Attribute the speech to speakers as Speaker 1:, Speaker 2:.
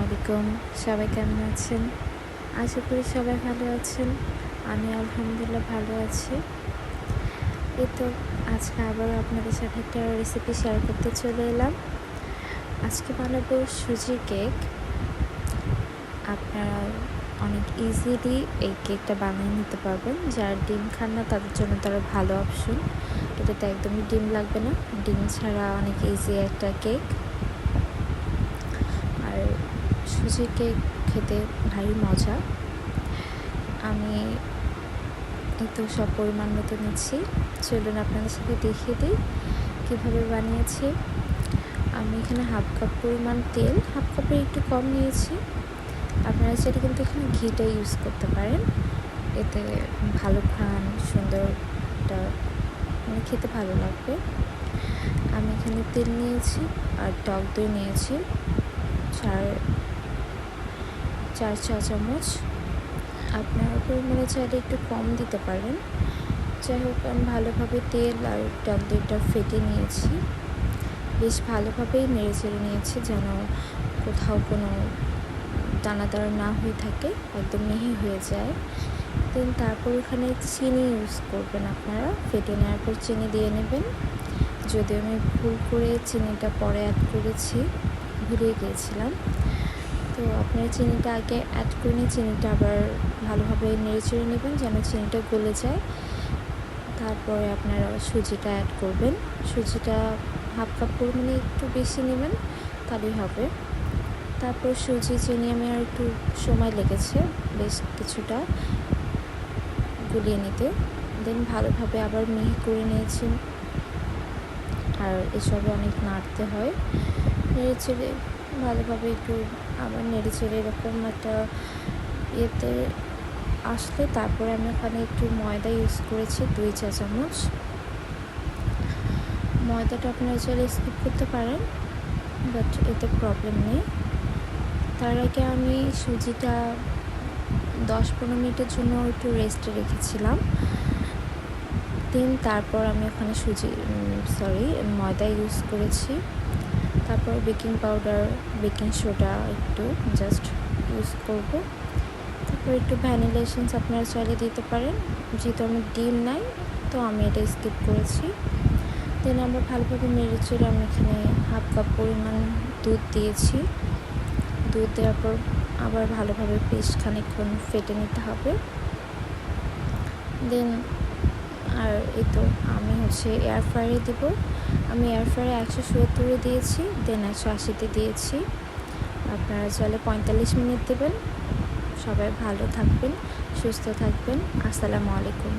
Speaker 1: আলাইকুম। সবাই কেমন আছেন? আশা করি সবাই ভালো আছেন। আমি আলহামদুলিল্লাহ ভালো আছি। এই তো আজকে আবারও আপনাদের সাথে একটা রেসিপি শেয়ার করতে চলে এলাম। আজকে বানাবো সুজির কেক। আপনারা অনেক ইজিলি এই কেকটা বানিয়ে নিতে পারবেন। যারা ডিম খান না তাদের জন্য তারা ভালো অপশন। এটাতে একদমই ডিম লাগবে না। ডিম ছাড়া অনেক ইজি একটা কেক। আর সুজির কেক খেতে ভারী মজা। আমি তো সব পরিমাণ মতো নিচ্ছি। চলুন আপনাদের সাথে দেখিয়ে দিই কীভাবে বানিয়েছি। আমি এখানে হাফ কাপ পরিমাণ তেল, হাফ কাপের একটু কম নিয়েছি। আপনারা সেটা কিন্তু এখানে ঘিটা ইউজ করতে পারেন। এতে ভালো ঘ্রাণ, সুন্দরটা মানে খেতে ভালো লাগবে। আমি এখানে তেল নিয়েছি আর টক দই নিয়েছি 4 চা চামচ। আপনারা পরিমাণে চাইলে একটু কম দিতে পারেন। যাই হোক, আমি ভালোভাবে তেল আর টক দইটা ফেটে নিয়েছি। বেশ ভালোভাবেই নেড়ে চেড়ে নিয়েছি যেন কোথাও কোনো দানা দানা না হয়ে থাকে, একদম মিহি হয়ে যায়। দেন তারপর এখানে চিনি ইউজ করবেন আপনারা। ফেটে নেওয়ার পর চিনি দিয়ে নেবেন। যদিও আমি ভুল করে চিনিটা পরে অ্যাড করেছি, ভুলে গিয়েছিলাম। তো আপনারা চিনিটা আগে অ্যাড করে নিয়ে চিনিটা আবার ভালোভাবে নেড়ে চেড়ে নেবেন যেন চিনিটা গলে যায়। তারপরে আপনারা সুজিটা অ্যাড করবেন। সুজিটা হাফ কাপ পরিমাণে একটু বেশি নেবেন, তাহলেই হবে। তারপর সুজি চিনি আমি আর একটু সময় লেগেছে বেশ কিছুটা গুলিয়ে নিতে। দেন ভালোভাবে আবার মিহি করে নিয়েছি। আর এসবে অনেক নাড়তে হয়। নেড়ে চেড়ে ভালোভাবে একটু আবার নেড়ে চেড়ে এরকম একটা ইয়েতে আসলে তারপরে আমি ওখানে একটু ময়দা ইউজ করেছি 2 চা চামচ। ময়দাটা আপনারা চাইলে স্কিপ করতে পারেন, বাট এতে প্রবলেম নেই। তার আগে আমি সুজিটা 10-15 মিনিটের জন্য একটু রেস্টে রেখেছিলাম। দেন তারপর আমি ওখানে ময়দা ইউজ করেছি। তারপর বেকিং পাউডার, বেকিং সোডা একটু জাস্ট ইউজ করব। তারপর একটু ভ্যানিলা এসেন্স আপনারা চাইলে দিতে পারেন। যেহেতু আমি ডিম নাই, তো আমি এটা স্কিপ করেছি। দেন আমরা ভালোভাবে নেড়ে চেড়ে আমি এখানে হাফ কাপ পরিমাণ দুধ দিয়েছি। দুধ দেওয়ার পর আবার ভালোভাবে পেস্ট খানিকক্ষণ ফেটে নিতে হবে। দেন আর এই তো আমি এয়ার ফ্রায়ারে দেবো। আমি এয়ার ফ্রায়ারে 170 দিয়েছি, দেন 180 দিয়েছি। আপনারা চাইলে 45 মিনিট দেবেন। সবাই ভালো থাকবেন, সুস্থ থাকবেন। আসসালামু আলাইকুম।